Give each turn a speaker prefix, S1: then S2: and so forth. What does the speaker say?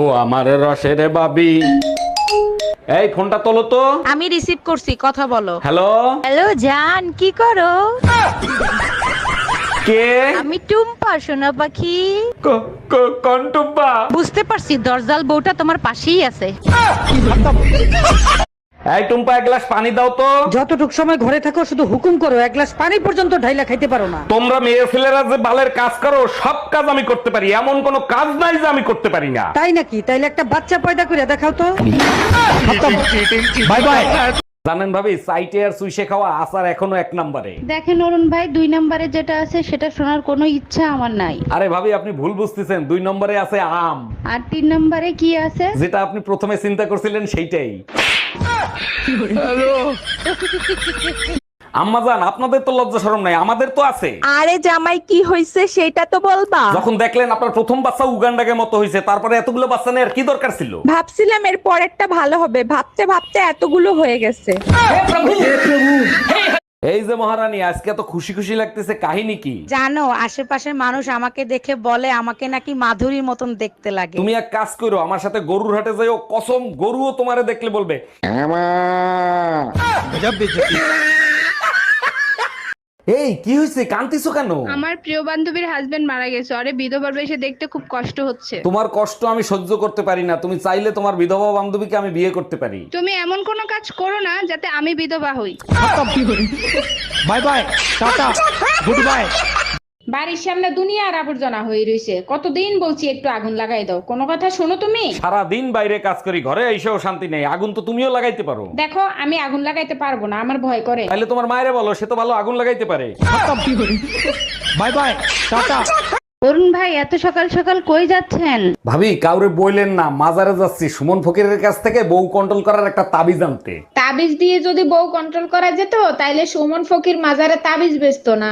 S1: ও আমার রসের বাবি, এই ফোনটা তোলো তো।
S2: আমি রিসিভ করছি, কথা বলো।
S1: হ্যালো,
S2: হ্যালো জান, কি করো?
S1: কে?
S2: আমি টুম্পা, সোনা পাখি।
S1: কোন টুম্পা?
S2: বুঝতে পারছি, দরজাল বউটা তোমার পাশেই আছে।
S1: এই টুম্পা, এক গ্লাস পানি দাও তো।
S3: যতটুক সময় ঘরে থাকো শুধু হুকুম করো, এক গ্লাস পানি পর্যন্ত ঢাইলা খাইতে পারো না।
S1: তোমরা মেয়ে ছেলেরা যে বালের কাজ করো, সব কাজ আমি করতে পারি, এমন কোনো কাজ নাই যে আমি করতে পারি না।
S3: তাই নাকি? তাইলে একটা বাচ্চা পয়দা করে দেখাও তো।
S1: Bye bye. জানেন ভাবি, সাইটে আর সুইসে খাওয়া আসার এখনো এক নম্বরে।
S4: দেখেন অরুণ ভাই, 2 নম্বরে যেটা আছে সেটা শোনার কোনো ইচ্ছা আমার নাই।
S1: আরে ভাবি, আপনি ভুল বুঝতেছেন, 2 নম্বরে আছে আম।
S4: আর 3 নম্বরে কি আছে?
S1: যেটা আপনি প্রথমে চিন্তা করছিলেন সেইটাই। আম্মাজান, আপনাদের তো লজ্জা শরম নাই, আমাদের তো আছে।
S5: আরে জামাই, কি হইছে সেটা তো বলবা।
S1: যখন দেখলেন আপনার প্রথম বাচ্চা উগান্ডাকে মতো হয়েছে, তারপরে এতগুলো বাচ্চা নেওয়ার কি দরকার ছিল?
S5: ভাবছিলাম এর পরেরটা ভালো হবে, ভাবতে ভাবতে এতগুলো হয়ে গেছে।
S1: এই যে মহারানী, আজকে এত খুশি খুশি লাগতেছে, কাহিনী কি?
S2: জানো, আশেপাশের মানুষ আমাকে দেখে বলে আমাকে নাকি মাধুরীর মতন দেখতে লাগে।
S1: তুমি এক কাজ করো, আমার সাথে গরুর হাটে যাইও, কসম গরুও তোমারে দেখলে বলবে। এই কি হয়েছে, কান্তিছো কেন?
S4: আমার প্রিয় বান্ধবীর হাজবেন্ড মারা গেছে, আরে বিধবার বেশে দেখতে খুব কষ্ট হচ্ছে।
S1: তোমার কষ্ট আমি সহ্য করতে পারি না, তুমি চাইলে তোমার বিধবা বান্ধবীকে আমি বিয়ে করতে পারি।
S4: তুমি এমন কোনো কাজ করো না যাতে আমি বিধবা হই।
S1: Bye bye, tata, good bye.
S6: বাড়ির সামনে দুনিয়ার আবর্জনা হয়ে রয়েছে, কতদিন বলছি একটু আগুন লাগাই দাও, কোনো কথা শোনো তুমি?
S1: সারা দিন বাইরে কাজ করি, ঘরে এসেও শান্তি নেই, আগুন তো তুমিও লাগাইতে পারো।
S6: দেখো, আমি আগুন লাগাইতে পারবো না, আমার ভয় করে।
S1: তাইলে তোমার মায়েরে বলো, সে তো ভালো আগুন লাগাইতে পারে। Bye bye, tata.
S4: অরুণ ভাই, এত সকাল সকাল কই যাচ্ছেন?
S1: ভাবি, কাউরে বইলেন না, মাজারে যাচ্ছি সুমন ফকিরের কাছ থেকে বউ কন্ট্রোল করার একটা তাবিজ আনতে।
S6: তাবিজ দিয়ে যদি বউ কন্ট্রোল করা যেত, তাইলে সুমন ফকির মাজারে তাবিজ বেচতো না।